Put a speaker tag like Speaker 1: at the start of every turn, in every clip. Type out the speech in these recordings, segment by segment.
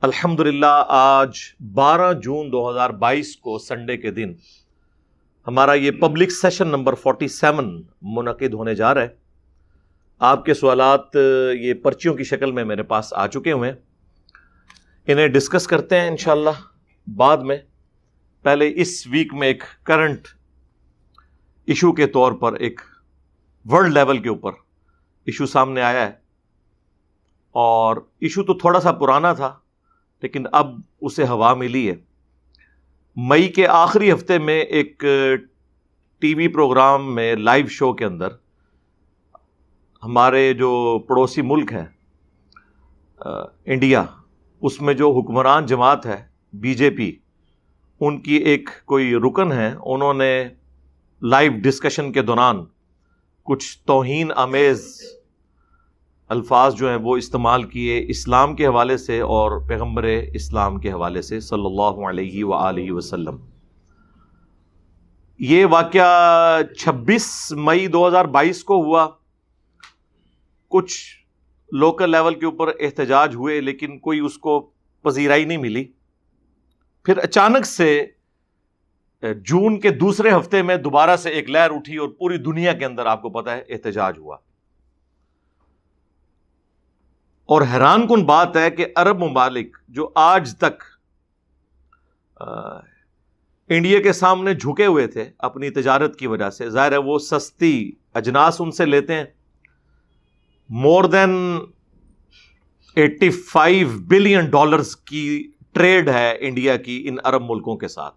Speaker 1: الحمدللہ آج 12 جون 2022 کو سنڈے کے دن ہمارا یہ پبلک سیشن نمبر 47 منعقد ہونے جا رہا ہے۔ آپ کے سوالات یہ پرچیوں کی شکل میں میرے پاس آ چکے ہوئے ہیں، انہیں ڈسکس کرتے ہیں انشاءاللہ بعد میں۔ پہلے اس ویک میں ایک کرنٹ ایشو کے طور پر ایک ورلڈ لیول کے اوپر ایشو سامنے آیا ہے، اور ایشو تو تھوڑا سا پرانا تھا لیکن اب اسے ہوا ملی ہے۔ مئی کے آخری ہفتے میں ایک ٹی وی پروگرام میں لائیو شو کے اندر ہمارے جو پڑوسی ملک ہے انڈیا، اس میں جو حکمران جماعت ہے بی جے پی، ان کی ایک کوئی رکن ہے، انہوں نے لائیو ڈسکشن کے دوران کچھ توہین آمیز الفاظ جو ہیں وہ استعمال کیے اسلام کے حوالے سے اور پیغمبر اسلام کے حوالے سے صلی اللہ علیہ وآلہ وسلم۔ یہ واقعہ 26 مئی 2022 کو ہوا۔ کچھ لوکل لیول کے اوپر احتجاج ہوئے لیکن کوئی اس کو پذیرائی نہیں ملی۔ پھر اچانک سے جون کے دوسرے ہفتے میں دوبارہ سے ایک لہر اٹھی اور پوری دنیا کے اندر آپ کو پتہ ہے احتجاج ہوا۔ اور حیران کن بات ہے کہ عرب ممالک جو آج تک انڈیا کے سامنے جھکے ہوئے تھے اپنی تجارت کی وجہ سے، ظاہر ہے وہ سستی اجناس ان سے لیتے ہیں۔ مور دین $85 بلین کی ٹریڈ ہے انڈیا کی ان عرب ملکوں کے ساتھ،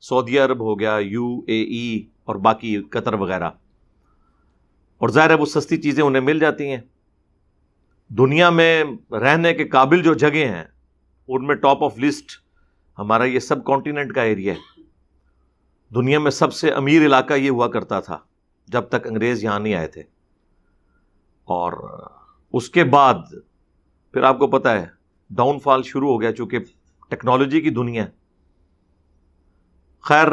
Speaker 1: سعودی عرب ہو گیا، UAE اور باقی قطر وغیرہ، اور ظاہر ہے وہ سستی چیزیں انہیں مل جاتی ہیں۔ دنیا میں رہنے کے قابل جو جگہیں ہیں ان میں ٹاپ آف لسٹ ہمارا یہ سب کانٹیننٹ کا ایریا ہے۔ دنیا میں سب سے امیر علاقہ یہ ہوا کرتا تھا جب تک انگریز یہاں نہیں آئے تھے، اور اس کے بعد پھر آپ کو پتہ ہے ڈاؤن فال شروع ہو گیا چونکہ ٹیکنالوجی کی دنیا ہے۔ خیر،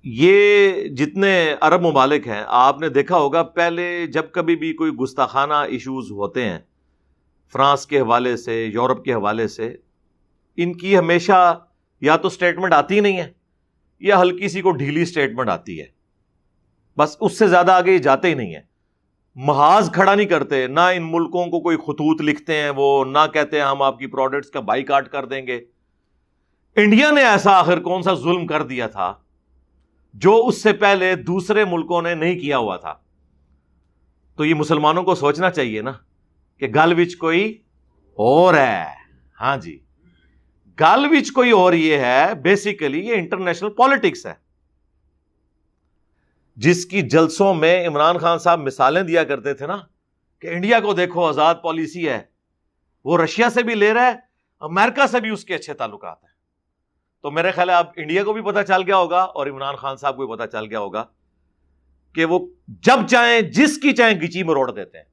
Speaker 1: یہ جتنے عرب ممالک ہیں آپ نے دیکھا ہوگا پہلے جب کبھی بھی کوئی گستاخانہ ایشوز ہوتے ہیں فرانس کے حوالے سے، یورپ کے حوالے سے، ان کی ہمیشہ یا تو سٹیٹمنٹ آتی نہیں ہے یا ہلکی سی کو ڈھیلی سٹیٹمنٹ آتی ہے، بس اس سے زیادہ آگے یہ جاتے ہی نہیں ہیں۔ محاذ کھڑا نہیں کرتے، نہ ان ملکوں کو کوئی خطوط لکھتے ہیں، وہ نہ کہتے ہیں ہم آپ کی پروڈکٹس کا بائیکاٹ کر دیں گے۔ انڈیا نے ایسا آخر کون سا ظلم کر دیا تھا جو اس سے پہلے دوسرے ملکوں نے نہیں کیا ہوا تھا؟ تو یہ مسلمانوں کو سوچنا چاہیے نا کہ گل وچ کوئی اور ہے۔ ہاں جی، گل وچ کوئی اور یہ ہے، بیسیکلی یہ انٹرنیشنل پالیٹکس ہے، جس کی جلسوں میں عمران خان صاحب مثالیں دیا کرتے تھے نا کہ انڈیا کو دیکھو آزاد پالیسی ہے، وہ رشیا سے بھی لے رہا ہے، امریکہ سے بھی اس کے اچھے تعلقات ہیں۔ تو میرے خیال ہے اب انڈیا کو بھی پتہ چل گیا ہوگا اور عمران خان صاحب کو بھی پتہ چل گیا ہوگا کہ وہ جب چاہیں جس کی چاہیں گچی مروڑ دیتے ہیں،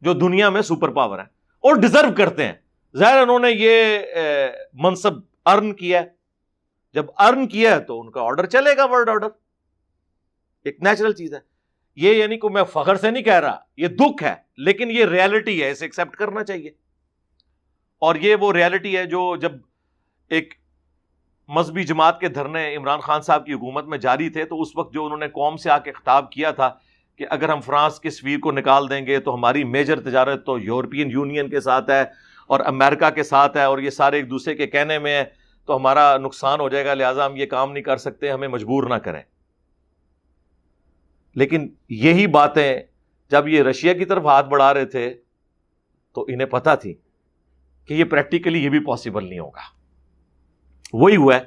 Speaker 1: جو دنیا میں سپر پاور ہے اور ڈیزرو کرتے ہیں۔ ظاہر انہوں نے یہ منصب ارن کیا ہے، جب ارن کیا ہے تو ان کا آرڈر چلے گا، ورلڈ آرڈر ایک نیچرل چیز ہے۔ یہ یعنی کہ میں فخر سے نہیں کہہ رہا، یہ دکھ ہے لیکن یہ ریالٹی ہے، اسے ایکسیپٹ کرنا چاہیے۔ اور یہ وہ ریالٹی ہے جو جب ایک مذہبی جماعت کے دھرنے عمران خان صاحب کی حکومت میں جاری تھے تو اس وقت جو انہوں نے قوم سے آ کے خطاب کیا تھا کہ اگر ہم فرانس کے سفیر کو نکال دیں گے تو ہماری میجر تجارت تو یورپین یونین کے ساتھ ہے اور امریکہ کے ساتھ ہے، اور یہ سارے ایک دوسرے کے کہنے میں ہیں تو ہمارا نقصان ہو جائے گا، لہٰذا ہم یہ کام نہیں کر سکتے، ہمیں مجبور نہ کریں۔ لیکن یہی باتیں جب یہ رشیا کی طرف ہاتھ بڑھا رہے تھے تو انہیں پتہ تھی کہ یہ پریکٹیکلی یہ بھی پاسبل نہیں ہوگا۔ وہی ہوا ہے۔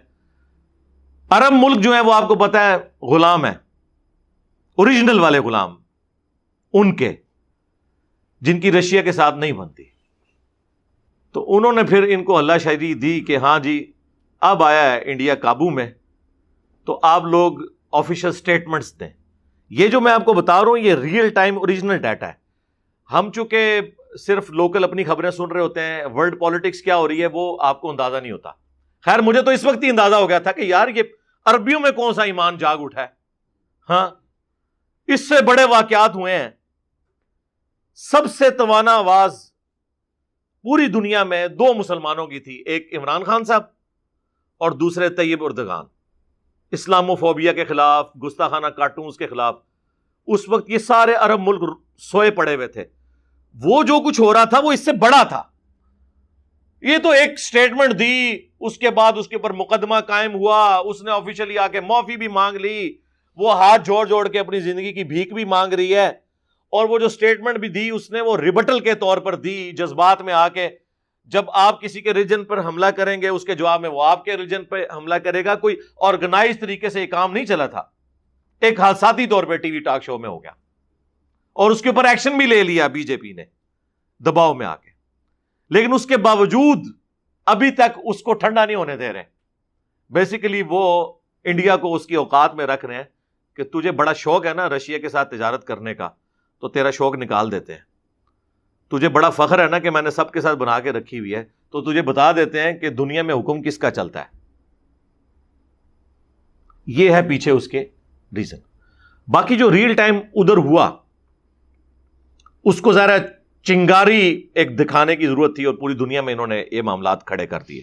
Speaker 1: عرب ملک جو ہیں وہ آپ کو پتہ ہے غلام ہیں، اوریجنل والے غلام ان کے، جن کی رشیا کے ساتھ نہیں بنتی۔ تو انہوں نے پھر ان کو ہلہ شہری دی کہ ہاں جی اب آیا ہے انڈیا قابو میں، تو آپ لوگ آفیشل سٹیٹمنٹس دیں۔ یہ جو میں آپ کو بتا رہا ہوں یہ ریئل ٹائم اوریجنل ڈیٹا ہے۔ ہم چونکہ صرف لوکل اپنی خبریں سن رہے ہوتے ہیں، ورلڈ پالیٹکس کیا ہو رہی ہے وہ آپ کو اندازہ نہیں ہوتا۔ خیر مجھے تو اس وقت ہی اندازہ ہو گیا تھا کہ یار یہ عربیوں میں کون سا ایمان جاگ اٹھا ہے۔ ہاں، اس سے بڑے واقعات ہوئے ہیں۔ سب سے توانا آواز پوری دنیا میں دو مسلمانوں کی تھی، ایک عمران خان صاحب اور دوسرے طیب اردگان، اسلاموفوبیا کے خلاف، گستاخانہ کارٹونز کے خلاف. اس وقت یہ سارے عرب ملک سوئے پڑے ہوئے تھے. وہ جو کچھ ہو رہا تھا وہ اس سے بڑا تھا. یہ تو ایک سٹیٹمنٹ دی، اس کے بعد اس کے اوپر مقدمہ قائم ہوا، اس نے آفیشلی آ کے معافی بھی مانگ لی، وہ ہاتھ جوڑ جوڑ کے اپنی زندگی کی بھیک بھی مانگ رہی ہے. اور وہ جو سٹیٹمنٹ بھی دی اس نے وہ ریبٹل کے طور پر دی، جذبات میں آ کے. جب آپ کسی کے ریجن پر حملہ کریں گے اس کے جواب میں وہ آپ کے ریجن پہ حملہ کرے گا. کوئی آرگنائز طریقے سے یہ کام نہیں چلا تھا، ایک حادثاتی طور پہ ٹی وی ٹاک شو میں ہو گیا، اور اس کے اوپر ایکشن بھی لے لیا بی جے پی نے دباؤ میں آ کے. لیکن اس کے باوجود ابھی تک اس کو ٹھنڈا نہیں ہونے دے رہے. بیسیکلی وہ انڈیا کو اس کی اوقات میں رکھ رہے ہیں کہ تجھے بڑا شوق ہے نا رشیا کے ساتھ تجارت کرنے کا، تو تیرا شوق نکال دیتے ہیں. تجھے بڑا فخر ہے نا کہ میں نے سب کے ساتھ بنا کے رکھی ہوئی ہے، تو تجھے بتا دیتے ہیں کہ دنیا میں حکم کس کا چلتا ہے. یہ ہے پیچھے اس کے ریزن. باقی جو ریل ٹائم ادھر ہوا اس کو ذرا چنگاری ایک دکھانے کی ضرورت تھی، اور پوری دنیا میں انہوں نے یہ معاملات کھڑے کر دیے.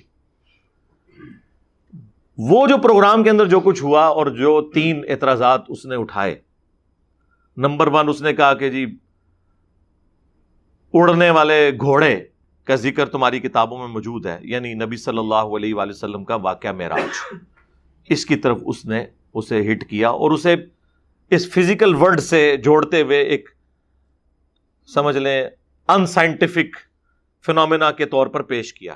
Speaker 1: وہ جو پروگرام کے اندر جو کچھ ہوا اور جو 3 اعتراضات اس نے اٹھائے، نمبر 1 اس نے کہا کہ جی اڑنے والے گھوڑے کا ذکر تمہاری کتابوں میں موجود ہے، یعنی نبی صلی اللہ علیہ وآلہ وسلم کا واقعہ معراج، اس کی طرف اس نے اسے ہٹ کیا اور اسے اس فزیکل ورلڈ سے جوڑتے ہوئے ایک سمجھ لیں ان سائنٹیفک فینومینا کے طور پر پیش کیا،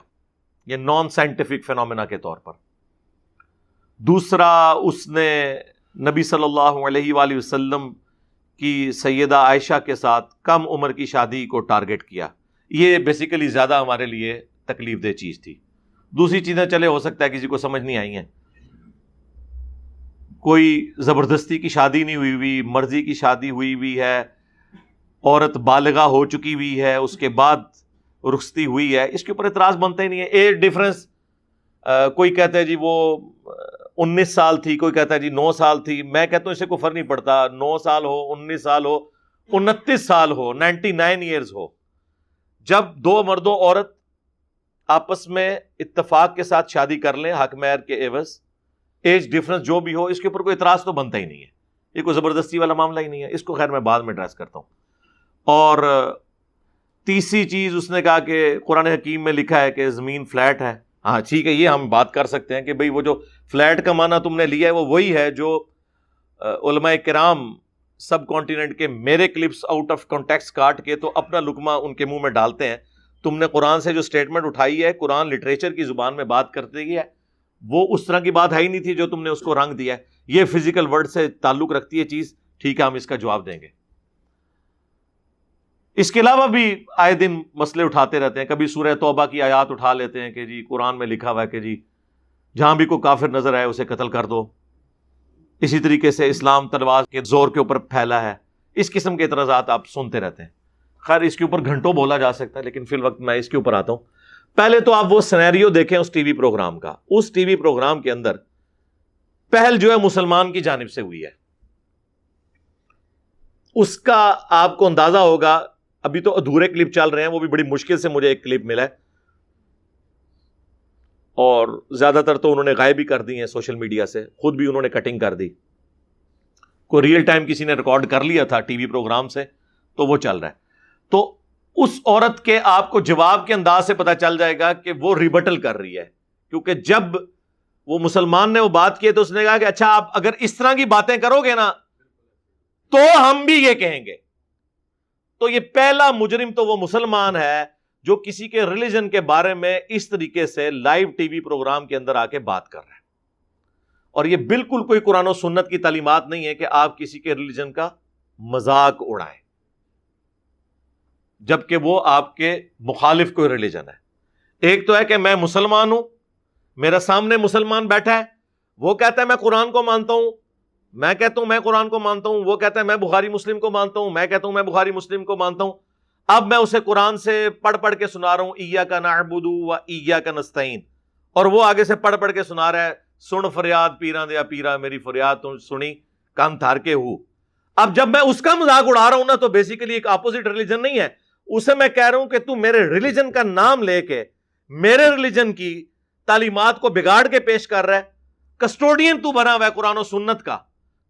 Speaker 1: یہ نان سائنٹیفک فینومینا کے طور پر. دوسرا اس نے نبی صلی اللہ علیہ وآلہ وسلم کی سیدہ عائشہ کے ساتھ کم عمر کی شادی کو ٹارگٹ کیا. یہ بیسیکلی زیادہ ہمارے لیے تکلیف دہ چیز تھی. دوسری چیزیں چلے ہو سکتا ہے کسی کو سمجھ نہیں آئی ہیں، کوئی زبردستی کی شادی نہیں ہوئی ہوئی، مرضی کی شادی ہوئی ہوئی ہے، عورت بالغہ ہو چکی ہوئی ہے، اس کے بعد رخصتی ہوئی ہے، اس کے اوپر اعتراض بنتا ہی نہیں ہے. ایج ڈفرنس، کوئی کہتا ہے جی وہ 19 سال تھی، کوئی کہتا ہے جی 9 سال تھی. میں کہتا ہوں اس سے کوئی فرق نہیں پڑتا، 9 سال ہو، 19 سال ہو، 29 سال ہو، 99 ایئرز ہو. جب 2 مرد و عورت آپس میں اتفاق کے ساتھ شادی کر لیں حق مہر کے عوض، ایج ڈفرنس جو بھی ہو، اس کے اوپر کوئی اعتراض تو بنتا ہی نہیں ہے. یہ کوئی زبردستی والا معاملہ ہی نہیں ہے. اس کو خیر میں بعد میں ایڈریس کرتا ہوں. اور تیسری چیز اس نے کہا کہ قرآن حکیم میں لکھا ہے کہ زمین فلیٹ ہے. ہاں ٹھیک ہے، یہ ہم بات کر سکتے ہیں کہ بھئی وہ جو فلیٹ کا معنی تم نے لیا ہے وہ وہی ہے جو علماء کرام سب کانٹیننٹ کے میرے کلپس آؤٹ آف کانٹیکسٹ کاٹ کے تو اپنا لقمہ ان کے منہ میں ڈالتے ہیں. تم نے قرآن سے جو سٹیٹمنٹ اٹھائی ہے، قرآن لٹریچر کی زبان میں بات کرتے گی ہے، وہ اس طرح کی بات ہے ہی نہیں تھی جو تم نے اس کو رنگ دیا ہے. یہ فزیکل ورڈ سے تعلق رکھتی ہے چیز، ٹھیک ہے ہم اس کا جواب دیں گے. اس کے علاوہ بھی آئے دن مسئلے اٹھاتے رہتے ہیں. کبھی سورہ توبہ کی آیات اٹھا لیتے ہیں کہ جی قرآن میں لکھا ہوا ہے کہ جی جہاں بھی کوئی کافر نظر آئے اسے قتل کر دو. اسی طریقے سے اسلام تلوار کے زور کے اوپر پھیلا ہے. اس قسم کے اعتراضات آپ سنتے رہتے ہیں. خیر اس کے اوپر گھنٹوں بولا جا سکتا ہے، لیکن فی الوقت میں اس کے اوپر آتا ہوں. پہلے تو آپ وہ سینیریو دیکھیں اس ٹی وی پروگرام کا. اس ٹی وی پروگرام کے اندر پہل جو ہے مسلمان کی جانب سے ہوئی ہے. اس کا آپ کو اندازہ ہوگا، ابھی تو ادھورے کلپ چل رہے ہیں، وہ بھی بڑی مشکل سے مجھے ایک کلپ ملا ہے، اور زیادہ تر تو انہوں نے غائب بھی کر دی ہیں سوشل میڈیا سے، خود بھی انہوں نے کٹنگ کر دی. کوئی ریئل ٹائم کسی نے ریکارڈ کر لیا تھا ٹی وی پروگرام سے تو وہ چل رہا ہے. تو اس عورت کے آپ کو جواب کے انداز سے پتہ چل جائے گا کہ وہ ریبٹل کر رہی ہے. کیونکہ جب وہ مسلمان نے وہ بات کی تو اس نے کہا کہ اچھا آپ اگر اس طرح کی باتیں کرو گے نا تو ہم بھی یہ کہیں گے. تو یہ پہلا مجرم تو وہ مسلمان ہے جو کسی کے ریلیجن کے بارے میں اس طریقے سے لائیو ٹی وی پروگرام کے اندر آ کے بات کر رہا ہے. اور یہ بالکل کوئی قرآن و سنت کی تعلیمات نہیں ہے کہ آپ کسی کے ریلیجن کا مذاق اڑائیں، جبکہ وہ آپ کے مخالف کوئی ریلیجن ہے. ایک تو ہے کہ میں مسلمان ہوں، میرا سامنے مسلمان بیٹھا ہے، وہ کہتا ہے میں قرآن کو مانتا ہوں، میں کہتا ہوں میں قرآن کو مانتا ہوں، وہ کہتا ہے میں بخاری مسلم کو مانتا ہوں، میں کہتا ہوں میں بخاری مسلم کو مانتا ہوں. اب میں اسے قرآن سے پڑھ کے سنا رہا ہوں ایاک نعبد و ایاک نستعین، اور وہ آگے سے پڑھ کے سنا رہا ہے سن فریاد پیراں دیا پیرا میری فریاد تو سنی کان تھار کے ہو. اب جب میں اس کا مذاق اڑا رہا ہوں نا تو بیسیکلی ایک اپوزٹ ریلیجن نہیں ہے، اسے میں کہہ رہا ہوں کہ تو میرے ریلیجن کا نام لے کے میرے ریلیجن کی تعلیمات کو بگاڑ کے پیش کر رہا ہے، کسٹوڈین تو بنا ہوا ہے قرآن و سنت کا،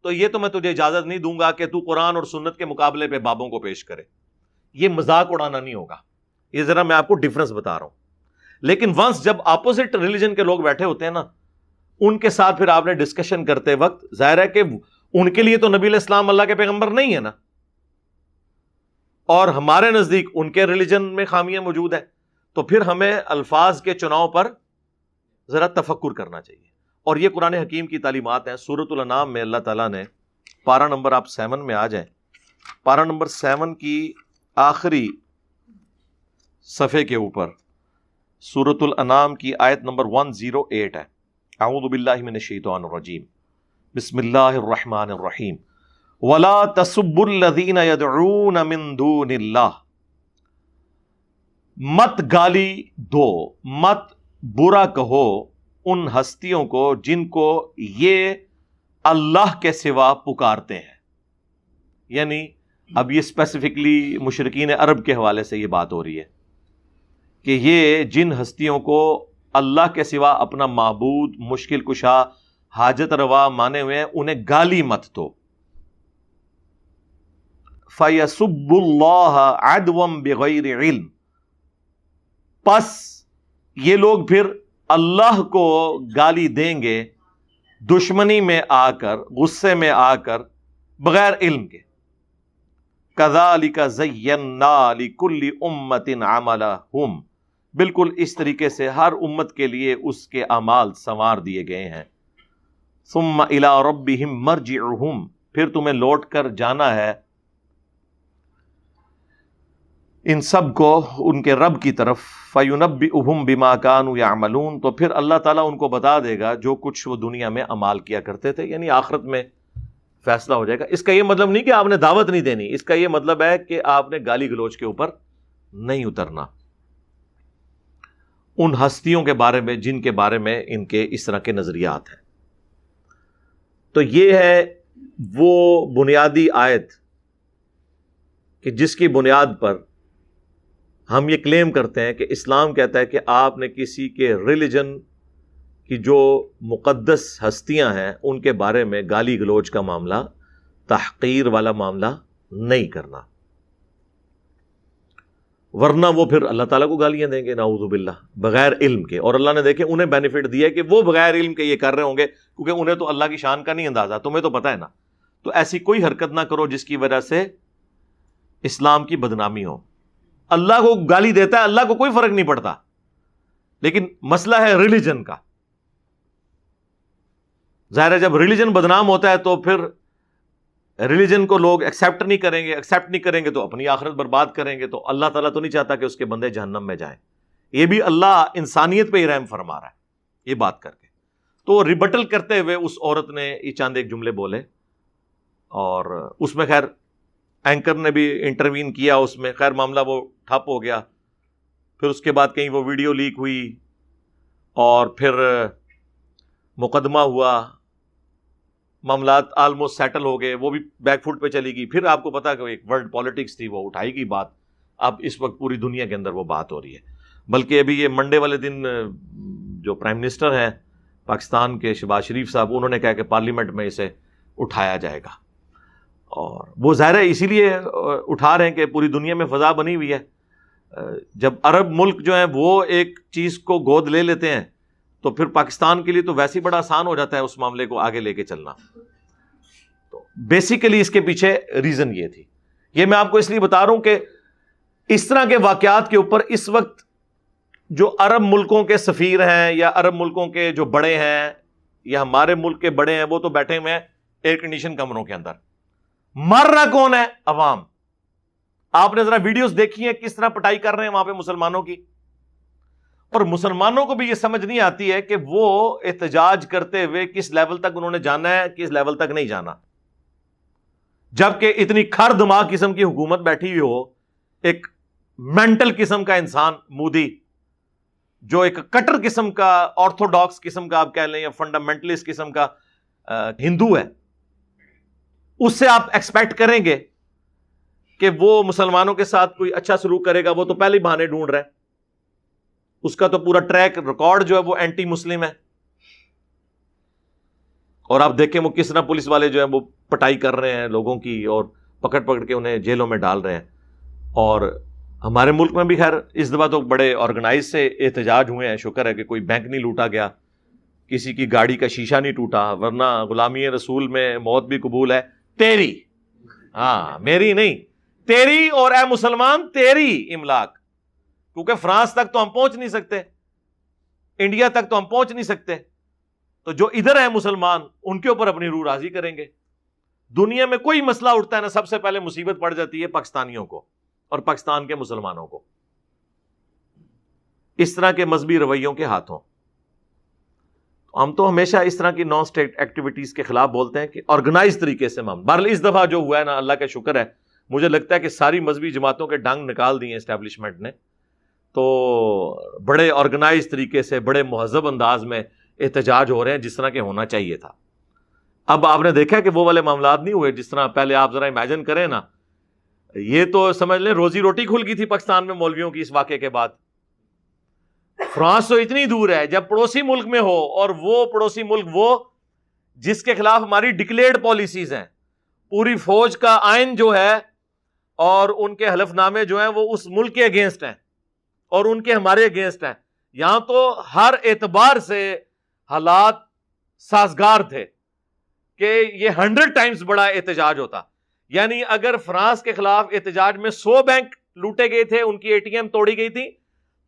Speaker 1: تو یہ تو میں تجھے اجازت نہیں دوں گا کہ تو قرآن اور سنت کے مقابلے پہ بابوں کو پیش کرے. یہ مذاق اڑانا نہیں ہوگا. یہ ذرا میں آپ کو ڈفرنس بتا رہا ہوں. لیکن ونس جب اپوزٹ ریلیجن کے لوگ بیٹھے ہوتے ہیں نا، ان کے ساتھ پھر آپ نے ڈسکشن کرتے وقت ظاہر ہے کہ ان کے لیے تو نبی علیہ السلام اللہ کے پیغمبر نہیں ہے نا، اور ہمارے نزدیک ان کے ریلیجن میں خامیاں موجود ہیں، تو پھر ہمیں الفاظ کے چناؤ پر ذرا تفکر کرنا چاہیے. اور یہ قرآن حکیم کی تعلیمات ہیں. سورۃ الانعام میں اللہ تعالیٰ نے پارہ نمبر آپ 7 میں آ جائیں، پارہ نمبر 7 کی آخری صفحے کے اوپر سورۃ الانعام کی آیت نمبر 108 ہے. اعوذ باللہ من الشیطان الرجیم، بسم اللہ الرحمن الرحیم. وَلَا تَسُبُّوا الَّذِينَ يَدْعُونَ مِن دُونِ اللَّهِ، مت گالی دو، مت برا کہو ان ہستیوں کو جن کو یہ اللہ کے سوا پکارتے ہیں. یعنی اب یہ اسپیسیفکلی مشرکین عرب کے حوالے سے یہ بات ہو رہی ہے کہ یہ جن ہستیوں کو اللہ کے سوا اپنا معبود، مشکل کشا، حاجت روا مانے ہوئے ہیں، انہیں گالی مت دو. فَيَسُبُّ اللَّهَ عَدْوًا بِغَيْرِ عِلْمٍ، پس یہ لوگ پھر اللہ کو گالی دیں گے دشمنی میں آ کر، غصے میں آ کر، بغیر علم کے. كَذَلِكَ زَيَّنَّا لِكُلِّ أُمَّةٍ عَمَلَهُمْ، بالکل اس طریقے سے ہر امت کے لیے اس کے اعمال سنوار دیے گئے ہیں. ثُمَّ إِلَىٰ رَبِّهِمْ مَرْجِعُهُمْ، پھر تمہیں لوٹ کر جانا ہے ان سب کو ان کے رب کی طرف. فَيُنَبِّئُهُمْ بِمَا كَانُوا يَعْمَلُونَ، تو پھر اللہ تعالیٰ ان کو بتا دے گا جو کچھ وہ دنیا میں اعمال کیا کرتے تھے. یعنی آخرت میں فیصلہ ہو جائے گا. اس کا یہ مطلب نہیں کہ آپ نے دعوت نہیں دینی، اس کا یہ مطلب ہے کہ آپ نے گالی گلوچ کے اوپر نہیں اترنا ان ہستیوں کے بارے میں جن کے بارے میں ان کے اس طرح کے نظریات ہیں. تو یہ ہے وہ بنیادی آیت کہ جس کی بنیاد پر ہم یہ کلیم کرتے ہیں کہ اسلام کہتا ہے کہ آپ نے کسی کے ریلیجن کی جو مقدس ہستیاں ہیں ان کے بارے میں گالی گلوچ کا معاملہ، تحقیر والا معاملہ نہیں کرنا، ورنہ وہ پھر اللہ تعالیٰ کو گالیاں دیں گے نعوذ باللہ بغیر علم کے. اور اللہ نے دیکھے انہیں بینیفٹ دیا کہ وہ بغیر علم کے یہ کر رہے ہوں گے، کیونکہ انہیں تو اللہ کی شان کا نہیں اندازہ، تمہیں تو پتہ ہے نا. تو ایسی کوئی حرکت نہ کرو جس کی وجہ سے اسلام کی بدنامی ہو. اللہ کو گالی دیتا ہے، اللہ کو کوئی فرق نہیں پڑتا، لیکن مسئلہ ہے ریلیجن کا. ظاہر ہے جب ریلیجن بدنام ہوتا ہے تو پھر ریلیجن کو لوگ ایکسیپٹ نہیں کریں گے تو اپنی آخرت برباد کریں گے. تو اللہ تعالیٰ تو نہیں چاہتا کہ اس کے بندے جہنم میں جائیں. یہ بھی اللہ انسانیت پہ ہی رحم فرما رہا ہے یہ بات کر کے. تو ریبٹل کرتے ہوئے اس عورت نے یہ چند ایک جملے بولے، اور اس میں خیر اینکر نے بھی انٹروین کیا، اس میں خیر معاملہ وہ ٹھپ ہو گیا. پھر اس کے بعد کہیں وہ ویڈیو لیک ہوئی اور پھر مقدمہ ہوا، معاملات آلموسٹ سیٹل ہو گئے، وہ بھی بیک فوٹ پہ چلی گئی. پھر آپ کو پتا کہ ایک ورلڈ پالیٹکس تھی، وہ اٹھائی گئی بات. اب اس وقت پوری دنیا کے اندر وہ بات ہو رہی ہے. بلکہ ابھی یہ منڈے والے دن جو پرائم منسٹر ہیں پاکستان کے شہباز شریف صاحب، انہوں نے کہا کہ پارلیمنٹ میں اسے اٹھایا جائے گا. اور وہ ظاہر ہے اسی لیے اٹھا رہے ہیں کہ پوری دنیا میں فضا بنی ہوئی ہے. جب عرب ملک جو ہیں وہ ایک چیز کو گود لے لیتے ہیں تو پھر پاکستان کے لیے تو ویسے ہی بڑا آسان ہو جاتا ہے اس معاملے کو آگے لے کے چلنا. تو بیسیکلی اس کے پیچھے ریزن یہ تھی. یہ میں آپ کو اس لیے بتا رہا ہوں کہ اس طرح کے واقعات کے اوپر اس وقت جو عرب ملکوں کے سفیر ہیں یا عرب ملکوں کے جو بڑے ہیں یا ہمارے ملک کے بڑے ہیں، وہ تو بیٹھے ہوئے ہیں ایئر کنڈیشن کمروں کے اندر. مر رہا کون ہے؟ عوام. آپ نے ذرا ویڈیوز دیکھی ہیں کس طرح پٹائی کر رہے ہیں وہاں پہ مسلمانوں کی. اور مسلمانوں کو بھی یہ سمجھ نہیں آتی ہے کہ وہ احتجاج کرتے ہوئے کس لیول تک انہوں نے جانا ہے، کس لیول تک نہیں جانا. جبکہ اتنی کھر دماغ قسم کی حکومت بیٹھی ہوئی ہو، ایک مینٹل قسم کا انسان مودی جو ایک کٹر قسم کا، آرتھوڈاکس قسم کا آپ کہہ لیں یا فنڈامنٹلسٹ قسم کا ہندو ہے، اس سے آپ ایکسپیکٹ کریں گے کہ وہ مسلمانوں کے ساتھ کوئی اچھا سلوک کرے گا وہ تو پہلے ہی بہانے ڈھونڈ رہا ہے، اس کا تو پورا ٹریک ریکارڈ جو ہے وہ اینٹی مسلم ہے. اور آپ دیکھیں وہ کس طرح پولیس والے جو ہیں وہ پٹائی کر رہے ہیں لوگوں کی اور پکڑ پکڑ کے انہیں جیلوں میں ڈال رہے ہیں. اور ہمارے ملک میں بھی خیر اس دفعہ تو بڑے آرگنائز سے احتجاج ہوئے ہیں، شکر ہے کہ کوئی بینک نہیں لوٹا گیا، کسی کی گاڑی کا شیشہ نہیں ٹوٹا، ورنہ غلامی رسول میں موت بھی قبول ہے تیری، ہاں میری نہیں، تیری، اور اے مسلمان تیری املاک. کیونکہ فرانس تک تو ہم پہنچ نہیں سکتے، انڈیا تک تو ہم پہنچ نہیں سکتے، تو جو ادھر ہیں مسلمان ان کے اوپر اپنی روح راضی کریں گے. دنیا میں کوئی مسئلہ اٹھتا ہے نا سب سے پہلے مصیبت پڑ جاتی ہے پاکستانیوں کو اور پاکستان کے مسلمانوں کو، اس طرح کے مذہبی رویوں کے ہاتھوں. ہم تو ہمیشہ اس طرح کی نان اسٹیٹ ایکٹیویٹیز کے خلاف بولتے ہیں کہ آرگنائز طریقے سے بہرحال اس دفعہ جو ہوا ہے نا اللہ کا شکر ہے، مجھے لگتا ہے کہ ساری مذہبی جماعتوں کے ڈنگ نکال دیے اسٹیبلشمنٹ نے، تو بڑے آرگنائز طریقے سے بڑے مہذب انداز میں احتجاج ہو رہے ہیں جس طرح کے ہونا چاہیے تھا. اب آپ نے دیکھا کہ وہ والے معاملات نہیں ہوئے جس طرح پہلے. آپ ذرا امیجن کریں نا، یہ تو سمجھ لیں روزی روٹی کھل گئی تھی پاکستان میں مولویوں کی اس واقعے کے بعد. فرانس تو اتنی دور ہے، جب پڑوسی ملک میں ہو اور وہ پڑوسی ملک وہ جس کے خلاف ہماری ڈکلیئرڈ پالیسیز ہیں، پوری فوج کا آئین جو ہے اور ان کے حلف نامے جو ہیں وہ اس ملک کے اگینسٹ ہیں اور ان کے ہمارے اگینسٹ ہیں. یہاں تو ہر اعتبار سے حالات سازگار تھے کہ یہ 100 ٹائمز بڑا احتجاج ہوتا. یعنی اگر فرانس کے خلاف احتجاج میں 100 بینک لوٹے گئے تھے، ان کی اے ٹی ایم توڑی گئی تھی،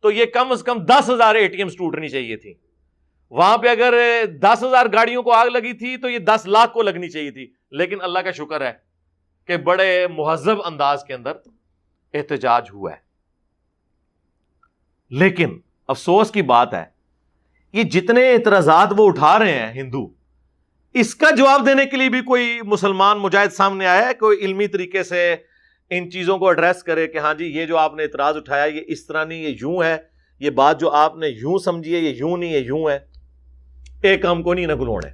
Speaker 1: تو یہ کم از کم 10,000 اے ٹی ایمز ٹوٹنی چاہیے تھی. وہاں پہ اگر 10,000 گاڑیوں کو آگ لگی تھی تو یہ 10 لاکھ کو لگنی چاہیے تھی. لیکن اللہ کا شکر ہے کہ بڑے مہذب انداز کے اندر احتجاج ہوا ہے. لیکن افسوس کی بات ہے یہ جتنے اعتراضات وہ اٹھا رہے ہیں ہندو، اس کا جواب دینے کے لیے بھی کوئی مسلمان مجاہد سامنے آیا ہے کوئی علمی طریقے سے ان چیزوں کو ایڈریس کرے کہ ہاں جی یہ جو آپ نے اعتراض اٹھایا یہ اس طرح نہیں، یہ یوں ہے، یہ بات جو آپ نے یوں سمجھی ہے یہ یوں نہیں، یہ یوں ہے. ایک کام کو نہیں نہ گلوڑے.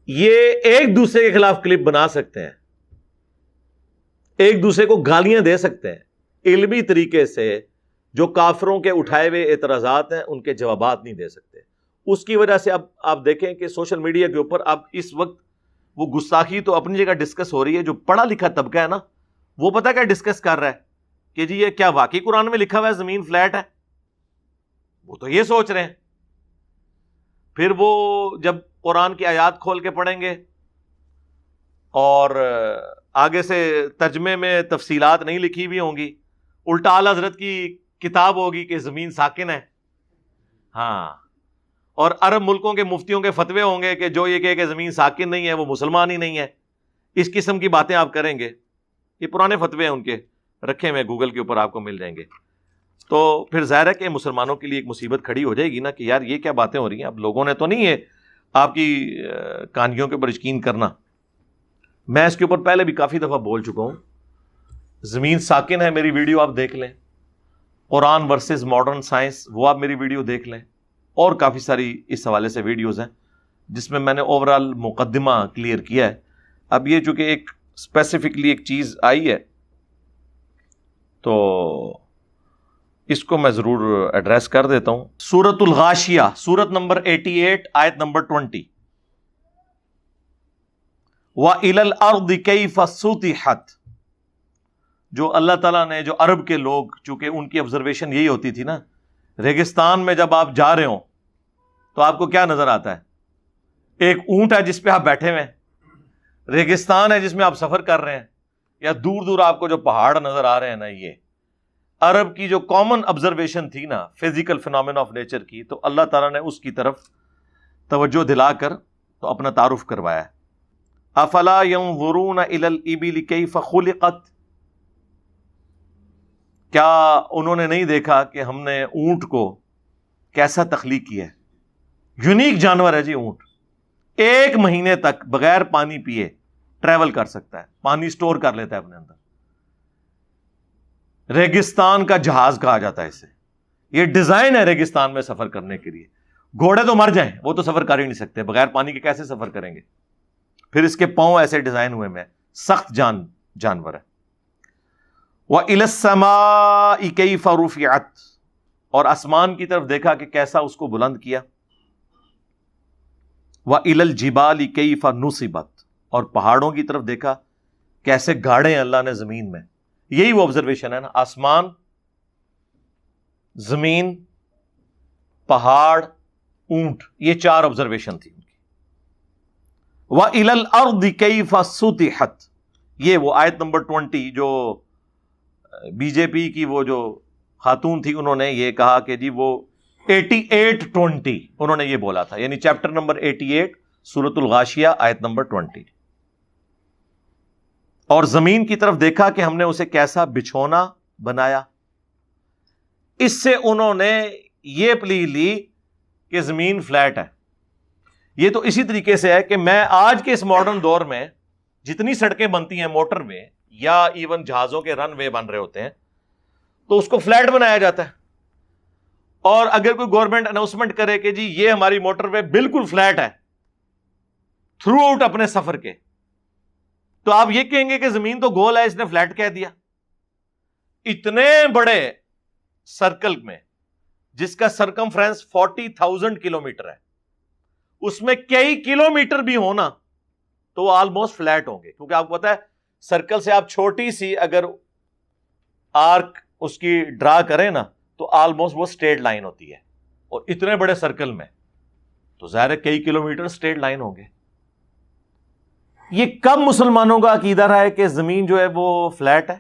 Speaker 1: یہ ایک دوسرے کے خلاف کلپ بنا سکتے ہیں، ایک دوسرے کو گالیاں دے سکتے ہیں، علمی طریقے سے جو کافروں کے اٹھائے ہوئے اعتراضات ہیں ان کے جوابات نہیں دے سکتے. اس کی وجہ سے اب آپ دیکھیں کہ سوشل میڈیا کے اوپر اب اس وقت وہ گستاخی تو اپنی جگہ ڈسکس ہو رہی ہے. جو پڑھا لکھا طبقہ ہے نا وہ پتہ کیا ڈسکس کر رہا ہے کہ جی یہ کیا واقعی قرآن میں لکھا ہوا ہے زمین فلیٹ ہے؟ وہ تو یہ سوچ رہے ہیں. پھر وہ جب قرآن کی آیات کھول کے پڑھیں گے اور آگے سے ترجمے میں تفصیلات نہیں لکھی ہوئی ہوں گی، الٹا اعلیٰ حضرت کی کتاب ہوگی کہ زمین ساکن ہے. ہاں، اور عرب ملکوں کے مفتیوں کے فتوے ہوں گے کہ جو یہ کہے کہ زمین ساکن نہیں ہے وہ مسلمان ہی نہیں ہے. اس قسم کی باتیں آپ کریں گے. یہ پرانے فتوے ہیں ان کے رکھے ہوئے گوگل کے اوپر آپ کو مل جائیں گے. تو پھر ظاہر ہے کہ مسلمانوں کے لیے ایک مصیبت کھڑی ہو جائے گی نا کہ یار یہ کیا باتیں ہو رہی ہیں. اب لوگوں نے تو نہیں ہے آپ کی کہانیوں کے اوپر یقین کرنا. میں اس کے اوپر پہلے بھی کافی دفعہ بول چکا ہوں. زمین ساکن ہے میری ویڈیو آپ دیکھ لیں، قرآن ورسز ماڈرن سائنس وہ آپ میری ویڈیو دیکھ لیں، اور کافی ساری اس حوالے سے ویڈیوز ہیں جس میں نے اوورال مقدمہ کلیئر کیا ہے. اب یہ چونکہ ایک اسپیسیفکلی ایک چیز آئی ہے تو اس کو میں ضرور ایڈریس کر دیتا ہوں. سورۃ الغاشیہ، سورت نمبر 88 آیت نمبر 20. وَإِلَى الْأَرْضِ كَيْفَ سُطِحَتْ. جو اللہ تعالیٰ نے جو عرب کے لوگ، چونکہ ان کی آبزرویشن یہی ہوتی تھی نا، ریگستان میں جب آپ جا رہے ہوں تو آپ کو کیا نظر آتا ہے؟ ایک اونٹ ہے جس پہ آپ بیٹھے ہوئے ہیں، ریگستان ہے جس میں آپ سفر کر رہے ہیں، یا دور دور آپ کو جو پہاڑ نظر آ رہے ہیں نا. یہ عرب کی جو کامن آبزرویشن تھی نا فزیکل فینومینا آف نیچر کی، تو اللہ تعالیٰ نے اس کی طرف توجہ دلا کر تو اپنا تعارف کروایا. افلا ينظرون الى الابل كيف خلقت. کیا انہوں نے نہیں دیکھا کہ ہم نے اونٹ کو کیسا تخلیق کیا ہے؟ یونیک جانور ہے جی اونٹ. 1 مہینے تک بغیر پانی پیے ٹریول کر سکتا ہے، پانی سٹور کر لیتا ہے اپنے اندر. ریگستان کا جہاز کہا جاتا ہے اسے. یہ ڈیزائن ہے ریگستان میں سفر کرنے کے لیے. گھوڑے تو مر جائیں، وہ تو سفر کر ہی نہیں سکتے، بغیر پانی کے کیسے سفر کریں گے؟ پھر اس کے پاؤں ایسے ڈیزائن ہوئے میں، سخت جانور ہے. وَإِلَى السَّمَاءِ كَيْفَ رُفِعَتْ، اور آسمان کی طرف دیکھا کہ کیسا اس کو بلند کیا. وَإِلَى الْجِبَالِ كَيْفَ نُصِبَتْ، اور پہاڑوں کی طرف دیکھا کیسے گاڑے ہیں اللہ نے زمین میں. یہی وہ آبزرویشن ہے نا، آسمان، زمین، پہاڑ، اونٹ، یہ 4 آبزرویشن تھی ان کی. وَإِلَى الْأَرْضِ كَيْفَ سُطِحَتْ، یہ وہ آیت نمبر 20 جو بی جے پی کی وہ جو خاتون تھی، انہوں نے یہ کہا کہ جی وہ 88-20 انہوں نے یہ بولا تھا، یعنی چیپٹر نمبر 88 سورۃ الغاشیہ آیت نمبر 20. اور زمین کی طرف دیکھا کہ ہم نے اسے کیسا بچھونا بنایا. اس سے انہوں نے یہ پلی لی کہ زمین فلیٹ ہے. یہ تو اسی طریقے سے ہے کہ میں آج کے اس ماڈرن دور میں جتنی سڑکیں بنتی ہیں، موٹر وے یا ایون جہازوں کے رن وے بن رہے ہوتے ہیں، تو اس کو فلیٹ بنایا جاتا ہے. اور اگر کوئی گورنمنٹ اناؤنسمنٹ کرے کہ جی یہ ہماری موٹر وے بالکل فلیٹ ہے تھرو آؤٹ اپنے سفر کے، تو آپ یہ کہیں گے کہ زمین تو گول ہے، اس نے فلیٹ کہہ دیا. اتنے بڑے سرکل میں جس کا سرکمفرنس 40,000 کلومیٹر ہے، اس میں کئی کلومیٹر بھی ہونا تو وہ آلموسٹ فلیٹ ہوں گے، کیونکہ آپ کو پتا ہے سرکل سے آپ چھوٹی سی اگر آرک اس کی ڈرا کریں نا تو آلموسٹ وہ اسٹریٹ لائن ہوتی ہے، اور اتنے بڑے سرکل میں تو ظاہر ہے کئی کلومیٹر اسٹریٹ لائن ہوں گے. یہ کب مسلمانوں کا عقیدہ رہا ہے کہ زمین جو ہے وہ فلیٹ ہے؟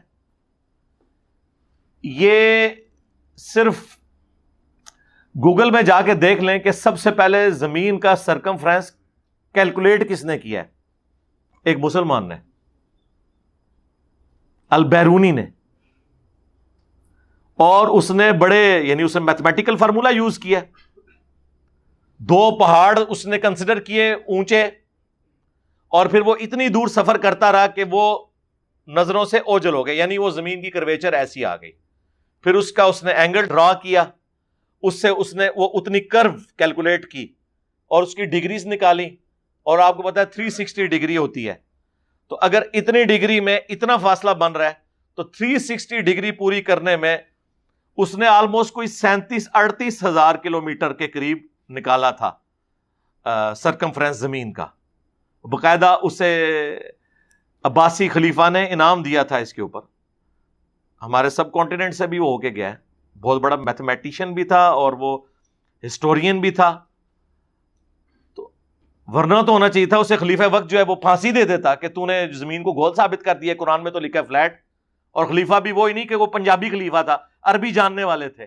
Speaker 1: یہ صرف گوگل میں جا کے دیکھ لیں کہ سب سے پہلے زمین کا سرکمفرنس کیلکولیٹ کس نے کیا ہے؟ ایک مسلمان نے، البیرونی نے. اور اس نے بڑے، یعنی اس نے میتھمیٹیکل فارمولا یوز کیا. 2 پہاڑ اس نے کنسیڈر کیے اونچے، اور پھر وہ اتنی دور سفر کرتا رہا کہ وہ نظروں سے اوجل ہو گئے، یعنی وہ زمین کی کرویچر ایسی آ گئی. پھر اس کا اس نے اینگل ڈرا کیا، اس سے اس نے وہ اتنی کرو کیلکولیٹ کی اور اس کی ڈگریز نکالی، اور آپ کو پتا ہے 360 ڈگری ہوتی ہے. تو اگر اتنی ڈگری میں اتنا فاصلہ بن رہا ہے تو 360 ڈگری پوری کرنے میں اس نے آلموسٹ کوئی 37-38 ہزار کلومیٹر کے قریب نکالا تھا سرکمفرنس زمین کا. باقاعدہ اسے عباسی خلیفہ نے انعام دیا تھا اس کے اوپر. ہمارے سب کانٹیننٹ سے بھی وہ ہو کے گیا ہے. بہت بڑا میتھمیٹیشین بھی تھا اور وہ ہسٹورین بھی تھا. تو ورنہ تو ہونا چاہیے تھا اسے خلیفہ وقت جو ہے وہ پھانسی دے دیتا کہ تو نے زمین کو گول ثابت کر دیا، قرآن میں تو لکھا ہے فلیٹ. اور خلیفہ بھی وہی نہیں کہ وہ پنجابی خلیفہ تھا، عربی جاننے والے تھے،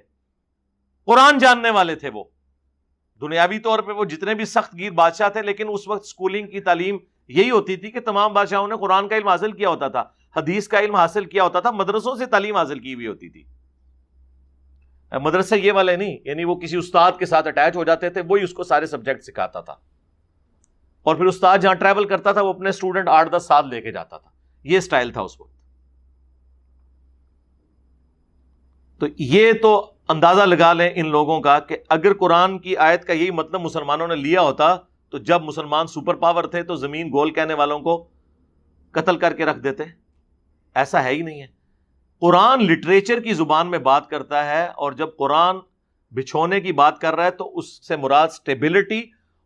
Speaker 1: قرآن جاننے والے تھے. وہ دنیاوی طور پہ وہ جتنے بھی سخت گیر بادشاہ تھے، لیکن اس وقت سکولنگ کی تعلیم یہی ہوتی تھی کہ تمام بادشاہوں نے قرآن کا علم حاصل کیا ہوتا تھا، حدیث کا علم حاصل کیا ہوتا تھا، مدرسوں سے تعلیم حاصل کی ہوئی ہوتی تھی. مدرسے یہ والے نہیں، یعنی وہ کسی استاد کے ساتھ اٹیچ ہو جاتے تھے، وہی اس کو سارے سبجیکٹ سکھاتا تھا. اور پھر استاد جہاں ٹریول کرتا تھا وہ اپنے اسٹوڈنٹ 8-10 سال لے کے جاتا تھا. یہ سٹائل تھا اس وقت. تو یہ تو اندازہ لگا لیں ان لوگوں کا کہ اگر قرآن کی آیت کا یہی مطلب مسلمانوں نے لیا ہوتا تو جب مسلمان سپر پاور تھے تو زمین گول کہنے والوں کو قتل کر کے رکھ دیتے. ایسا ہے ہی نہیں ہے. قرآن لٹریچر کی زبان میں بات کرتا ہے، اور جب قرآن بچھونے کی بات کر رہا ہے تو اس سے مراد سٹیبلٹی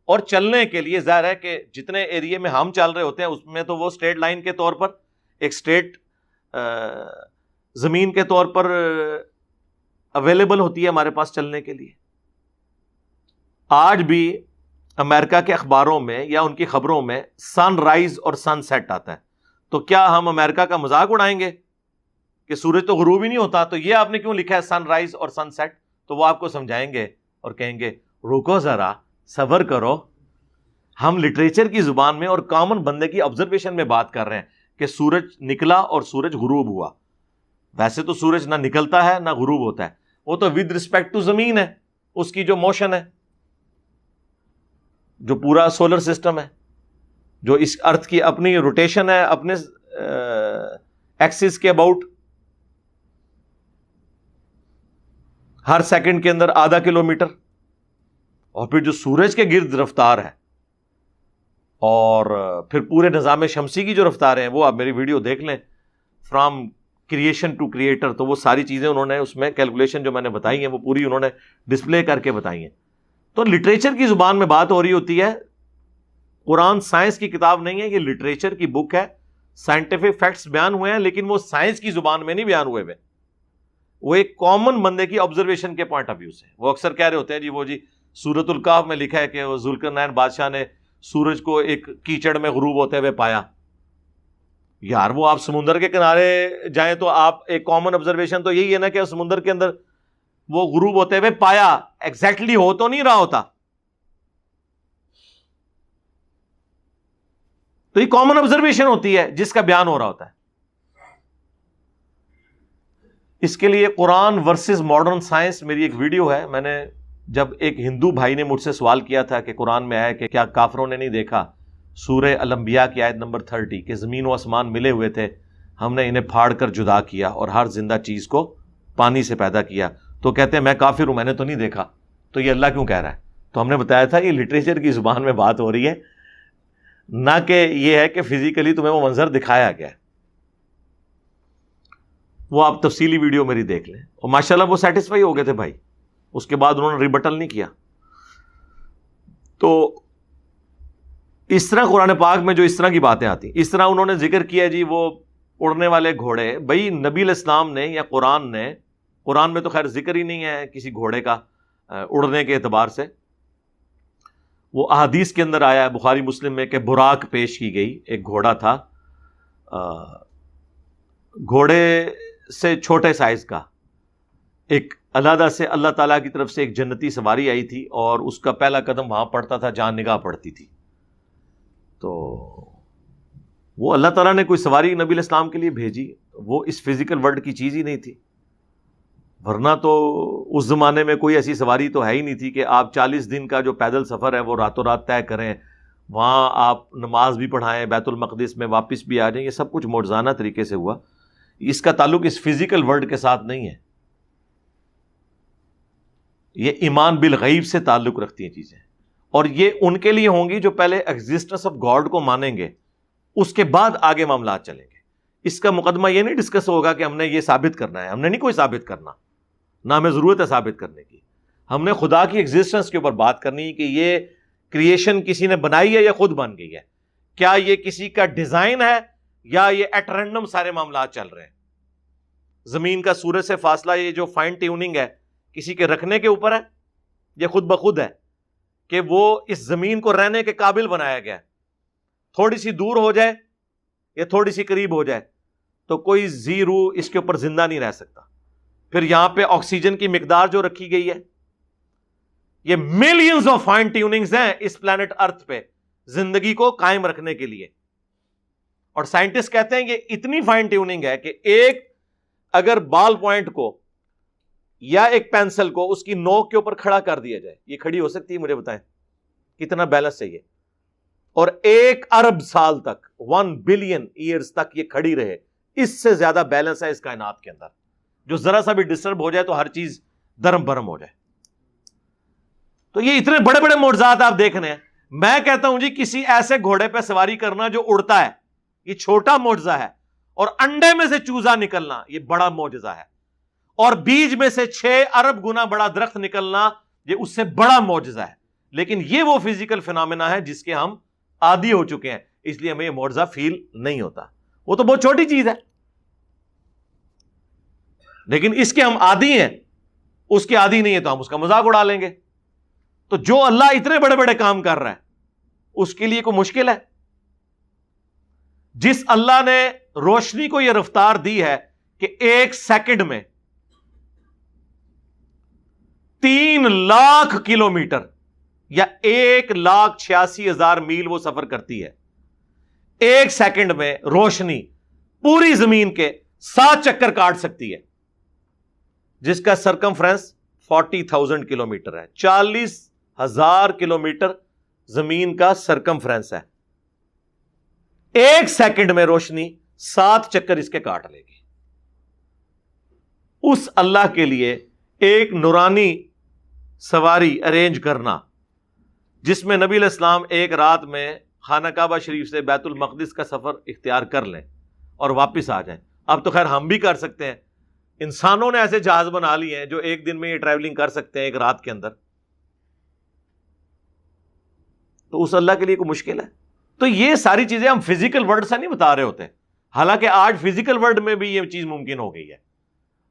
Speaker 1: اور چلنے کے لیے. ظاہر ہے کہ جتنے ایریے میں ہم چل رہے ہوتے ہیں اس میں تو وہ اسٹریٹ لائن کے طور پر ایک اسٹریٹ زمین کے طور پر اویلیبل ہوتی ہے ہمارے پاس چلنے کے لیے. آج بھی امریکہ کے اخباروں میں یا ان کی خبروں میں سن رائز اور سن سیٹ آتا ہے. تو کیا ہم امریکہ کا مذاق اڑائیں گے کہ سورج تو غروب ہی نہیں ہوتا، تو یہ آپ نے کیوں لکھا ہے سن رائز اور سن سیٹ؟ تو وہ آپ کو سمجھائیں گے اور کہیں گے رکو ذرا، صبر کرو. ہم لٹریچر کی زبان میں اور کامن بندے کی آبزرویشن میں بات کر رہے ہیں کہ سورج نکلا اور سورج غروب ہوا. ویسے تو سورج نہ نکلتا ہے نہ غروب ہوتا ہے، وہ تو ود رسپیکٹ ٹو زمین ہے، اس کی جو موشن ہے، جو پورا سولر سسٹم ہے، جو اس ارتھ کی اپنی روٹیشن ہے اپنے ایکسس کے اباؤٹ ہر سیکنڈ کے اندر آدھا کلومیٹر. اور پھر جو سورج کے گرد رفتار ہے اور پھر پورے نظام شمسی کی جو رفتاریں ہیں وہ آپ میری ویڈیو دیکھ لیں فرام کریشن ٹو کریٹر، تو وہ ساری چیزیں انہوں نے اس میں کیلکولیشن جو میں نے بتائی ہیں وہ پوری انہوں نے ڈسپلے کر کے بتائی ہیں. تو لٹریچر کی زبان میں بات ہو رہی ہوتی ہے. قرآن سائنس کی کتاب نہیں ہے، یہ لٹریچر کی بک ہے. سائنٹیفک فیکٹس بیان ہوئے ہیں لیکن وہ سائنس کی زبان میں نہیں بیان ہوئے، وہ ایک کامن بندے کی آبزرویشن کے پوائنٹ آف ویو سے. وہ اکثر کہہ رہے ہوتے ہیں جی سورۃ الکہف میں لکھا ہے کہ وہ ذوالقرنین بادشاہ نے سورج کو ایک کیچڑ میں غروب ہوتے ہوئے پایا. یار وہ آپ سمندر کے کنارے جائیں تو آپ ایک کامن آبزرویشن تو یہی ہے نا کہ سمندر کے اندر وہ غروب ہوتے ہوئے پایا، ایگزیکٹلی ہو تو نہیں رہا ہوتا. تو یہ کامن آبزرویشن ہوتی ہے جس کا بیان ہو رہا ہوتا ہے. اس کے لیے قرآن ورسز ماڈرن سائنس میری ایک ویڈیو ہے. میں نے جب ایک ہندو بھائی نے مجھ سے سوال کیا تھا کہ قرآن میں آیا کہ کیا کافروں نے نہیں دیکھا سورہ الانبیاء کی آیت نمبر 30 کہ زمین و آسمان ملے ہوئے تھے، ہم نے انہیں پھاڑ کر جدا کیا اور ہر زندہ چیز کو پانی سے پیدا کیا. تو کہتے ہیں میں کافر ہوں، میں نے تو نہیں دیکھا، تو یہ اللہ کیوں کہہ رہا ہے؟ تو ہم نے بتایا تھا یہ لٹریچر کی زبان میں بات ہو رہی ہے، نہ کہ یہ ہے کہ فزیکلی تمہیں وہ منظر دکھایا گیا. وہ آپ تفصیلی ویڈیو میری دیکھ لیں. اور ماشاءاللہ وہ سیٹسفائی ہو گئے تھے بھائی، اس کے بعد انہوں نے ریبٹل نہیں کیا. تو اس طرح قرآن پاک میں جو اس طرح کی باتیں آتی، اس طرح انہوں نے ذکر کیا جی وہ اڑنے والے گھوڑے. بھائی نبی علیہ السلام نے یا قرآن میں تو خیر ذکر ہی نہیں ہے کسی گھوڑے کا اڑنے کے اعتبار سے. وہ احادیث کے اندر آیا ہے بخاری مسلم میں کہ براق پیش کی گئی، ایک گھوڑا تھا، گھوڑے سے چھوٹے سائز کا، ایک علیحدہ سے اللہ تعالیٰ کی طرف سے ایک جنتی سواری آئی تھی اور اس کا پہلا قدم وہاں پڑتا تھا جہاں نگاہ پڑتی تھی. تو وہ اللہ تعالیٰ نے کوئی سواری نبی علیہ السلام کے لیے بھیجی، وہ اس فزیکل ورلڈ کی چیز ہی نہیں تھی. ورنہ تو اس زمانے میں کوئی ایسی سواری تو ہے ہی نہیں تھی کہ آپ 40 دن کا جو پیدل سفر ہے وہ راتوں رات طے کریں، وہاں آپ نماز بھی پڑھائیں، بیت المقدس میں واپس بھی آ جائیں. یہ سب کچھ معجزانہ طریقے سے ہوا. اس کا تعلق اس فزیکل ورلڈ کے ساتھ نہیں ہے. یہ ایمان بالغیب سے تعلق رکھتی ہیں چیزیں، اور یہ ان کے لیے ہوں گی جو پہلے ایگزسٹنس آف گاڈ کو مانیں گے، اس کے بعد آگے معاملات چلیں گے. اس کا مقدمہ یہ نہیں ڈسکس ہوگا کہ ہم نے یہ ثابت کرنا ہے. ہم نے نہیں کوئی ثابت کرنا، نہ ہمیں ضرورت ہے ثابت کرنے کی. ہم نے خدا کی ایگزسٹنس کے اوپر بات کرنی ہے کہ یہ کریشن کسی نے بنائی ہے یا خود بن گئی ہے. کیا یہ کسی کا ڈیزائن ہے یا یہ ایٹ رینڈم سارے معاملات چل رہے ہیں؟ زمین کا سورج سے فاصلہ، یہ جو فائن ٹیوننگ ہے کسی کے رکھنے کے اوپر ہے یہ خود بخود ہے کہ وہ اس زمین کو رہنے کے قابل بنایا گیا. تھوڑی سی دور ہو جائے یا تھوڑی سی قریب ہو جائے تو کوئی زی روح اس کے اوپر زندہ نہیں رہ سکتا. پھر یہاں پہ آکسیجن کی مقدار جو رکھی گئی ہے، یہ ملینز آف فائن ٹیوننگز ہیں اس پلانٹ ارتھ پہ زندگی کو قائم رکھنے کے لیے. اور سائنٹسٹ کہتے ہیں کہ اتنی فائن ٹیوننگ ہے کہ ایک اگر بال پوائنٹ کو یا ایک پینسل کو اس کی نوک کے اوپر کھڑا کر دیا جائے، یہ کھڑی ہو سکتی ہے؟ مجھے بتائیں کتنا بیلنس چاہیے. اور 1 ارب سال تک 1 بلین ایئرز تک یہ کھڑی رہے، اس سے زیادہ بیلنس ہے اس کائنات کے اندر. جو ذرا سا بھی ڈسٹرب ہو جائے تو ہر چیز درم برم ہو جائے. تو یہ اتنے بڑے بڑے معجزات آپ دیکھ رہے ہیں. میں کہتا ہوں جی کسی ایسے گھوڑے پہ سواری کرنا جو اڑتا ہے یہ چھوٹا معجزہ ہے، اور انڈے میں سے چوزا نکلنا یہ بڑا معجزہ ہے، اور بیج میں سے 6 ارب گنا بڑا درخت نکلنا یہ اس سے بڑا معجزہ ہے. لیکن یہ وہ فزیکل فینامنا ہے جس کے ہم عادی ہو چکے ہیں، اس لیے ہمیں یہ معجزہ فیل نہیں ہوتا. وہ تو بہت چھوٹی چیز ہے لیکن اس کے ہم عادی ہیں، اس کے عادی نہیں ہے تو ہم اس کا مذاق اڑا لیں گے. تو جو اللہ اتنے بڑے بڑے کام کر رہا ہے اس کے لیے کوئی مشکل ہے؟ جس اللہ نے روشنی کو یہ رفتار دی ہے کہ 1 سیکنڈ میں 3 لاکھ کلومیٹر یا 1,86,000 میل وہ سفر کرتی ہے، 1 سیکنڈ میں روشنی پوری زمین کے 7 چکر کاٹ سکتی ہے، جس کا سرکمفرنس 40,000 کلومیٹر ہے. 40,000 کلومیٹر زمین کا سرکمفرنس ہے. 1 سیکنڈ میں روشنی 7 چکر اس کے کاٹ لے گی. اس اللہ کے لیے ایک نورانی سواری ارینج کرنا جس میں نبی علیہ السلام ایک رات میں خانہ کعبہ شریف سے بیت المقدس کا سفر اختیار کر لیں اور واپس آ جائیں. اب تو خیر ہم بھی کر سکتے ہیں، انسانوں نے ایسے جہاز بنا لیے ہیں جو ایک دن میں یہ ٹریولنگ کر سکتے ہیں ایک رات کے اندر، تو اس اللہ کے لیے کوئی مشکل ہے؟ تو یہ ساری چیزیں ہم فزیکل ورلڈ سے نہیں بتا رہے ہوتے، حالانکہ آج فزیکل ورلڈ میں بھی یہ چیز ممکن ہو گئی ہے،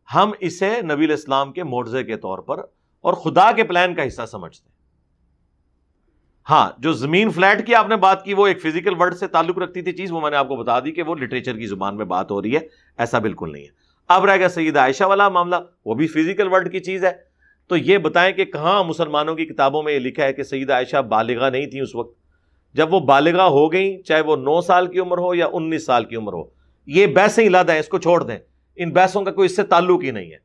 Speaker 1: ہم اسے نبی علیہ السلام کے معجزے کے طور پر اور خدا کے پلان کا حصہ سمجھتے ہیں۔ ہاں، جو زمین فلیٹ کی آپ نے بات کی وہ ایک فزیکل ورلڈ سے تعلق رکھتی تھی چیز، وہ میں نے آپ کو بتا دی کہ وہ لٹریچر کی زبان میں بات ہو رہی ہے، ایسا بالکل نہیں ہے۔ اب رہ گیا سیدہ عائشہ والا معاملہ، وہ بھی فزیکل ورلڈ کی چیز ہے، تو یہ بتائیں کہ کہاں مسلمانوں کی کتابوں میں یہ لکھا ہے کہ سیدہ عائشہ بالغہ نہیں تھی اس وقت؟ جب وہ بالغہ ہو گئیں، چاہے وہ 9 سال کی عمر ہو یا 19 سال کی عمر ہو، یہ بحثیں علیحدہ ہیں، اس کو چھوڑ دیں، ان بحثوں کا کوئی اس سے تعلق ہی نہیں ہے۔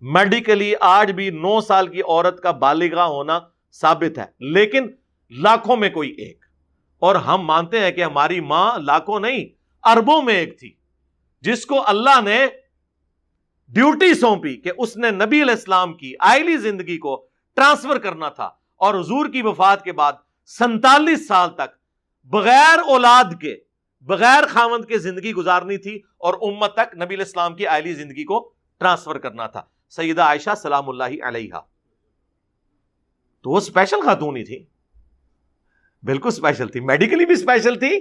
Speaker 1: میڈیکلی آج بھی 9 سال کی عورت کا بالغہ ہونا ثابت ہے، لیکن لاکھوں میں کوئی ایک، اور ہم مانتے ہیں کہ ہماری ماں لاکھوں نہیں اربوں میں ایک تھی، جس کو اللہ نے ڈیوٹی سونپی کہ اس نے نبی علیہ السلام کی آئلی زندگی کو ٹرانسفر کرنا تھا، اور حضور کی وفات کے بعد 47 سال تک بغیر اولاد کے، بغیر خاوند کے زندگی گزارنی تھی، اور امت تک نبی علیہ السلام کی آئلی زندگی کو ٹرانسفر کرنا تھا۔ سیدہ عائشہ سلام اللہ علیہا، تو وہ اسپیشل خاتون ہی تھی، بالکل اسپیشل تھی، میڈیکلی بھی اسپیشل تھی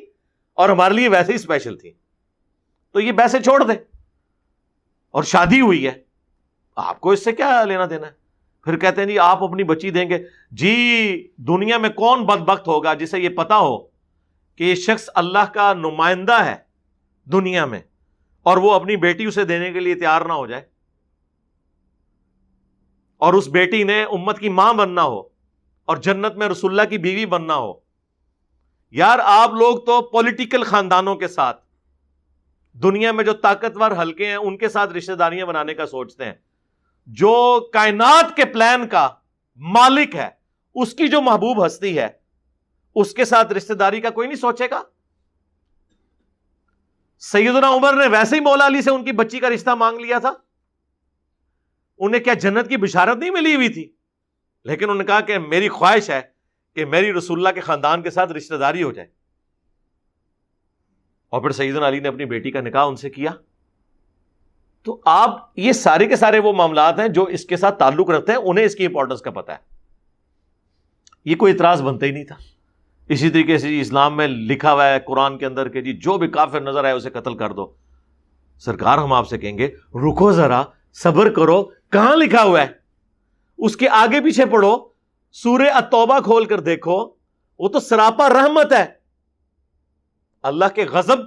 Speaker 1: اور ہمارے لیے ویسے ہی اسپیشل تھی۔ تو یہ ویسے چھوڑ دیں، اور شادی ہوئی ہے، آپ کو اس سے کیا لینا دینا ہے؟ پھر کہتے ہیں جی آپ اپنی بچی دیں گے، جی دنیا میں کون بدبخت ہوگا جسے یہ پتا ہو کہ یہ شخص اللہ کا نمائندہ ہے دنیا میں، اور وہ اپنی بیٹی اسے دینے کے لیے تیار نہ ہو جائے، اور اس بیٹی نے امت کی ماں بننا ہو اور جنت میں رسول اللہ کی بیوی بننا ہو۔ یار آپ لوگ تو پولیٹیکل خاندانوں کے ساتھ، دنیا میں جو طاقتور حلقے ہیں ان کے ساتھ رشتہ داریاں بنانے کا سوچتے ہیں، جو کائنات کے پلان کا مالک ہے، اس کی جو محبوب ہستی ہے، اس کے ساتھ رشتہ داری کا کوئی نہیں سوچے گا۔ سیدنا عمر نے ویسے ہی مولا علی سے ان کی بچی کا رشتہ مانگ لیا تھا، انہیں کیا جنت کی بشارت نہیں ملی ہوئی تھی؟ لیکن انہوں نے کہا کہ میری خواہش ہے کہ میری رسول اللہ کے خاندان کے ساتھ رشتہ داری ہو جائے، اور پھر سیدنا علی نے اپنی بیٹی کا نکاح ان سے کیا۔ تو آپ یہ سارے کے سارے وہ معاملات ہیں جو اس کے ساتھ تعلق رکھتے ہیں، انہیں اس کی امپورٹنس کا پتہ ہے، یہ کوئی اعتراض بنتا ہی نہیں تھا۔ اسی طریقے سے اسلام میں لکھا ہوا ہے قرآن کے اندر کہ جی جو بھی کافر نظر آئے اسے قتل کر دو۔ سرکار ہم آپ سے کہیں گے رکو ذرا، صبر کرو، کہاں لکھا ہوا ہے؟ اس کے آگے پیچھے پڑھو، سورہ التوبہ کھول کر دیکھو، وہ تو سراپا رحمت ہے، اللہ کے غضب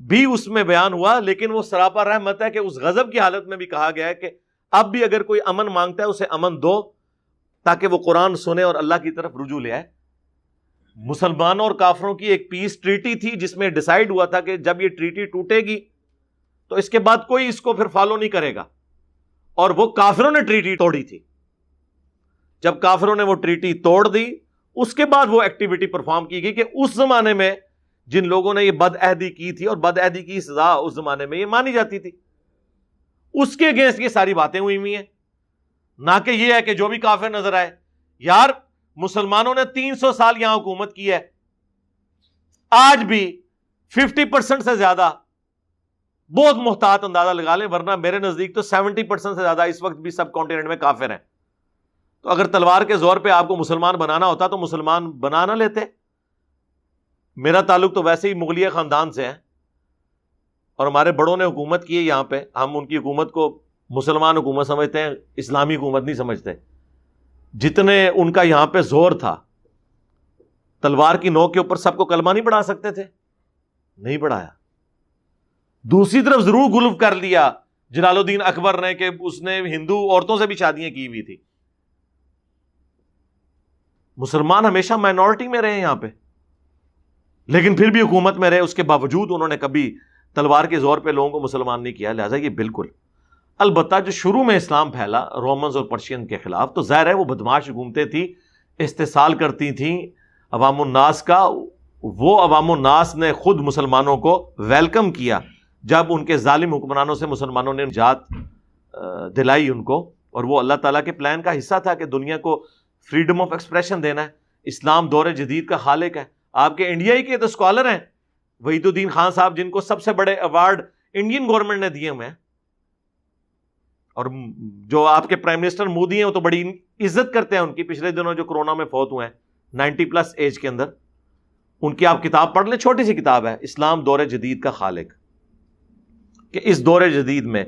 Speaker 1: بھی اس میں بیان ہوا، لیکن وہ سراپا رحمت ہے کہ اس غضب کی حالت میں بھی کہا گیا ہے کہ اب بھی اگر کوئی امن مانگتا ہے اسے امن دو، تاکہ وہ قرآن سنے اور اللہ کی طرف رجوع لے آئے۔ مسلمانوں اور کافروں کی ایک پیس ٹریٹی تھی جس میں ڈیسائیڈ ہوا تھا کہ جب یہ ٹریٹی ٹوٹے گی تو اس کے بعد کوئی اس کو پھر فالو نہیں کرے گا، اور وہ کافروں نے ٹریٹی توڑی تھی۔ جب کافروں نے وہ ٹریٹی توڑ دی، اس کے بعد وہ ایکٹیویٹی پرفارم کی گئی کہ اس زمانے میں جن لوگوں نے یہ بد عہدی کی تھی، اور بد عہدی کی سزا اس زمانے میں یہ مانی جاتی تھی، اس کے اگینسٹ یہ ساری باتیں ہوئی ہوئی ہیں، نہ کہ یہ ہے کہ جو بھی کافر نظر آئے۔ یار مسلمانوں نے 300 سال یہاں حکومت کی ہے، آج بھی 50% سے زیادہ، بہت محتاط اندازہ لگا لیں، ورنہ میرے نزدیک تو 70% سے زیادہ اس وقت بھی سب کانٹیننٹ میں کافر ہیں۔ تو اگر تلوار کے زور پہ آپ کو مسلمان بنانا ہوتا تو مسلمان بنا نہ لیتے۔ میرا تعلق تو ویسے ہی مغلیہ خاندان سے ہے، اور ہمارے بڑوں نے حکومت کی ہے یہاں پہ، ہم ان کی حکومت کو مسلمان حکومت سمجھتے ہیں، اسلامی حکومت نہیں سمجھتے۔ جتنے ان کا یہاں پہ زور تھا، تلوار کی نوک کے اوپر سب کو کلمہ نہیں پڑھا سکتے تھے، نہیں پڑھایا۔ دوسری طرف ضرور غلو کر لیا جلال الدین اکبر نے کہ اس نے ہندو عورتوں سے بھی شادیاں کی ہوئی تھی۔ مسلمان ہمیشہ مائنورٹی میں رہے یہاں پہ، لیکن پھر بھی حکومت میں رہے، اس کے باوجود انہوں نے کبھی تلوار کے زور پہ لوگوں کو مسلمان نہیں کیا۔ لہٰذا یہ بالکل، البتہ جو شروع میں اسلام پھیلا رومنز اور پرشین کے خلاف، تو ظاہر ہے وہ بدمعاش حکومتیں تھیں، استحصال کرتی تھیں عوام الناس کا۔ وہ عوام الناس نے خود مسلمانوں کو ویلکم کیا جب ان کے ظالم حکمرانوں سے مسلمانوں نے نجات دلائی ان کو، اور وہ اللہ تعالیٰ کے پلان کا حصہ تھا کہ دنیا کو فریڈم آف ایکسپریشن دینا ہے۔ اسلام دور جدید کا خالق ہے۔ آپ کے انڈیا ہی کے تو اسکالر ہیں وحید الدین خان صاحب، جن کو سب سے بڑے ایوارڈ انڈین گورنمنٹ نے دیے ہوئے ہیں. اور جو آپ کے پرائم منسٹر مودی ہیں وہ تو بڑی عزت کرتے ہیں ان کی. پچھلے دنوں جو کورونا میں فوت ہوئے ہیں 90+ ایج کے اندر, ان کی آپ کتاب پڑھ لیں, چھوٹی سی کتاب ہے, اسلام دور جدید کا خالق, کہ اس دور جدید میں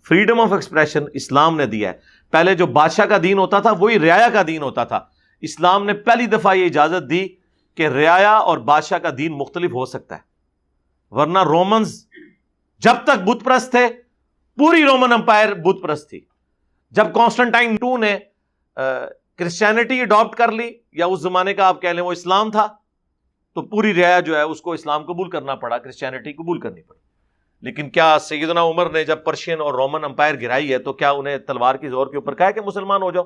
Speaker 1: فریڈم آف ایکسپریشن اسلام نے دیا ہے. پہلے جو بادشاہ کا دین ہوتا تھا وہی رعایا کا دین ہوتا تھا. اسلام نے پہلی دفعہ یہ اجازت دی کہ رعایا اور بادشاہ کا دین مختلف ہو سکتا ہے, ورنہ رومنز جب تک بت پرست تھے پوری رومن امپائر بت پرست تھی. جب کانسٹنٹائن 2 نے کرسچینٹی اڈاپٹ کر لی, یا اس زمانے کا آپ کہہ لیں وہ اسلام تھا, تو پوری رعایا جو ہے اس کو اسلام قبول کرنا پڑا, کرسچینٹی قبول کرنی پڑی. لیکن کیا سیدنا عمر نے جب پرشین اور رومن امپائر گرائی ہے تو کیا انہیں تلوار کی زور کے اوپر کہا کہ مسلمان ہو جاؤ؟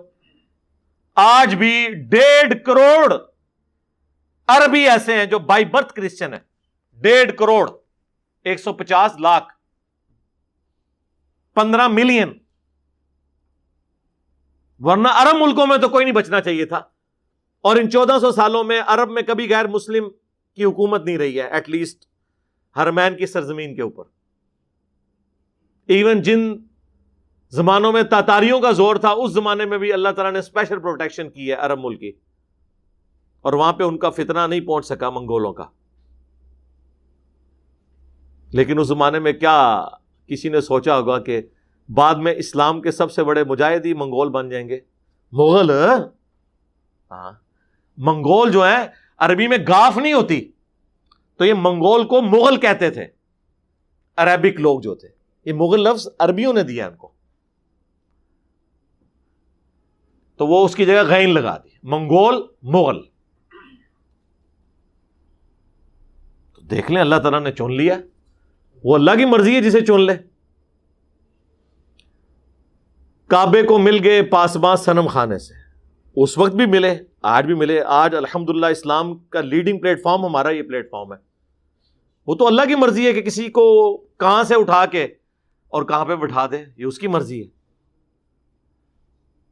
Speaker 1: آج بھی 1.5 کروڑ عربی ایسے ہیں جو بائی برتھ کرسچن ہیں. 1.5 کروڑ, 150 لاکھ, 15 ملین. ورنہ عرب ملکوں میں تو کوئی نہیں بچنا چاہیے تھا. اور ان 1400 سالوں میں عرب میں کبھی غیر مسلم کی حکومت نہیں رہی ہے, ایٹ لیسٹ حرمین کی سرزمین کے اوپر. ایون جن زمانوں میں تاتاریوں کا زور تھا اس زمانے میں بھی اللہ تعالیٰ نے اسپیشل پروٹیکشن کی ہے عرب ملک کی, اور وہاں پہ ان کا فتنہ نہیں پہنچ سکا منگولوں کا. لیکن اس زمانے میں کیا کسی نے سوچا ہوگا کہ بعد میں اسلام کے سب سے بڑے مجاہد ہی منگول بن جائیں گے؟ مغل, ہاں منگول جو ہیں, عربی میں گاف نہیں ہوتی, تو یہ منگول کو مغل کہتے تھے عربک لوگ جو تھے. یہ مغل لفظ عربیوں نے دیا ان کو, تو وہ اس کی جگہ غین لگا دی, منگول مغل. تو دیکھ لیں اللہ تعالیٰ نے چن لیا, وہ اللہ کی مرضی ہے جسے چن لے. کعبے کو مل گئے پاسباں صنم خانے سے, اس وقت بھی ملے, آج بھی ملے. آج الحمدللہ اسلام کا لیڈنگ پلیٹ فارم ہمارا یہ پلیٹ فارم ہے. وہ تو اللہ کی مرضی ہے کہ کسی کو کہاں سے اٹھا کے اور کہاں پہ بٹھا دے, یہ اس کی مرضی ہے.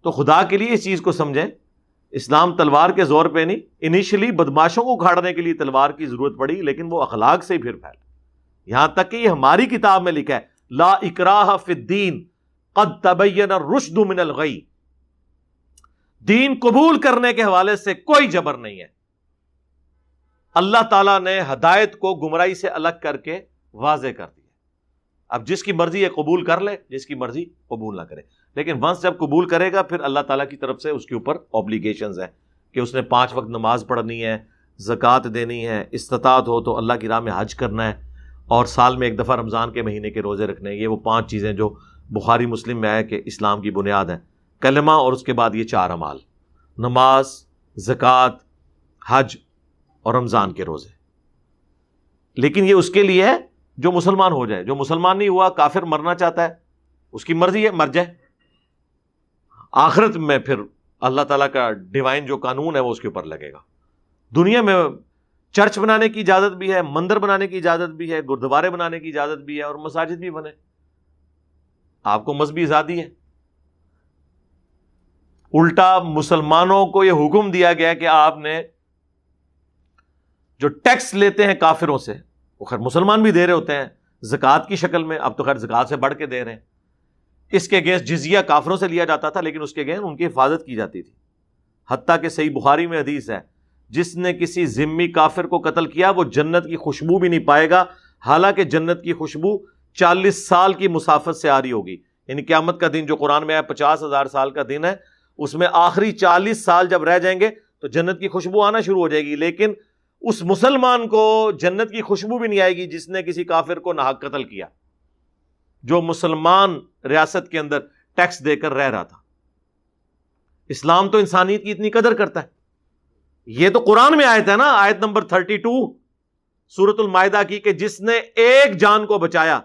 Speaker 1: تو خدا کے لیے اس چیز کو سمجھیں, اسلام تلوار کے زور پہ نہیں. انیشلی بدماشوں کو اکھاڑنے کے لیے تلوار کی ضرورت پڑی, لیکن وہ اخلاق سے ہی پھر پھیلا. یہاں تک کہ یہ ہماری کتاب میں لکھا ہے, لا اکراہ فی الدین قد تبین الرشد من الغی. دین قبول کرنے کے حوالے سے کوئی جبر نہیں ہے. اللہ تعالیٰ نے ہدایت کو گمراہی سے الگ کر کے واضح کر دیا. اب جس کی مرضی ہے قبول کر لے, جس کی مرضی قبول نہ کرے. لیکن ونس جب قبول کرے گا پھر اللہ تعالیٰ کی طرف سے اس کے اوپر اوبلیگیشنز ہیں کہ اس نے 5 وقت نماز پڑھنی ہے, زکوٰۃ دینی ہے, استطاعت ہو تو اللہ کی راہ میں حج کرنا ہے, اور سال میں 1 دفعہ رمضان کے مہینے کے روزے رکھنے ہیں. یہ وہ 5 چیزیں جو بخاری مسلم میں ہے کہ اسلام کی بنیاد ہے. کلمہ اور اس کے بعد یہ 4 اعمال, نماز, زکوٰۃ, حج اور رمضان کے روزے. لیکن یہ اس کے لیے ہے جو مسلمان ہو جائے. جو مسلمان نہیں ہوا, کافر مرنا چاہتا ہے, اس کی مرضی ہے, مر جائے. آخرت میں پھر اللہ تعالیٰ کا ڈیوائن جو قانون ہے وہ اس کے اوپر لگے گا. دنیا میں چرچ بنانے کی اجازت بھی ہے, مندر بنانے کی اجازت بھی ہے, گردوارے بنانے کی اجازت بھی ہے, اور مساجد بھی بنے. آپ کو مذہبی آزادی ہے. الٹا مسلمانوں کو یہ حکم دیا گیا کہ آپ نے جو ٹیکس لیتے ہیں کافروں سے, وہ خیر مسلمان بھی دے رہے ہوتے ہیں زکوٰۃ کی شکل میں, اب تو خیر زکوٰۃ سے بڑھ کے دے رہے ہیں. اس کے اگینسٹ جزیہ کافروں سے لیا جاتا تھا, لیکن اس کے اگینسٹ ان کی حفاظت کی جاتی تھی. حتیٰ کہ صحیح بخاری میں حدیث ہے, جس نے کسی ذمی کافر کو قتل کیا وہ جنت کی خوشبو بھی نہیں پائے گا, حالانکہ جنت کی خوشبو 40 سال کی مسافت سے آ رہی ہوگی. یعنی قیامت کا دن جو قرآن میں ہے 50,000 سال کا دن ہے, اس میں آخری 40 سال جب رہ جائیں گے تو جنت کی خوشبو آنا شروع ہو جائے گی. لیکن اس مسلمان کو جنت کی خوشبو بھی نہیں آئے گی جس نے کسی کافر کو ناحق قتل کیا, جو مسلمان ریاست کے اندر ٹیکس دے کر رہ رہا تھا. اسلام تو انسانیت کی اتنی قدر کرتا ہے. یہ تو قرآن میں آیت ہے نا, آیت نمبر 32 سورۃ المائدہ کی, کہ جس نے ایک جان کو بچایا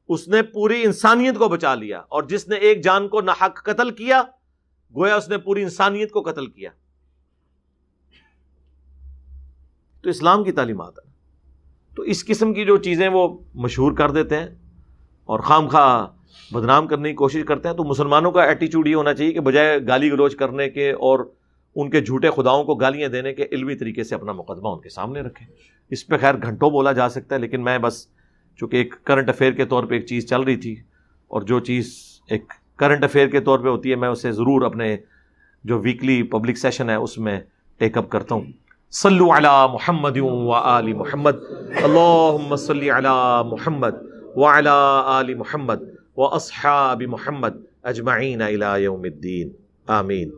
Speaker 1: اس نے پوری انسانیت کو بچا لیا, اور جس نے ایک جان کو ناحق قتل کیا گویا اس نے پوری انسانیت کو قتل کیا. تو اسلام کی تعلیمات ہے. تو اس قسم کی جو چیزیں وہ مشہور کر دیتے ہیں اور خام خواہ بدنام کرنے کی کوشش کرتے ہیں. تو مسلمانوں کا ایٹیچیوڈ یہ ہونا چاہیے کہ بجائے گالی گلوچ کرنے کے اور ان کے جھوٹے خداؤں کو گالیاں دینے کے علمی طریقے سے اپنا مقدمہ ان کے سامنے رکھیں. اس پہ خیر گھنٹوں بولا جا سکتا ہے، لیکن میں بس چونکہ ایک کرنٹ افیئر کے طور پہ ایک چیز چل رہی تھی، اور جو چیز ایک کرنٹ افیئر کے طور پہ ہوتی ہے میں اسے ضرور اپنے جو ویکلی پبلک سیشن ہے اس میں ٹیک اپ کرتا ہوں. صلو علی محمد و آل محمد، اللہم صلی علی محمد وعلی آل محمد و اصحاب محمد اجمعین الی یوم الدین، آمین.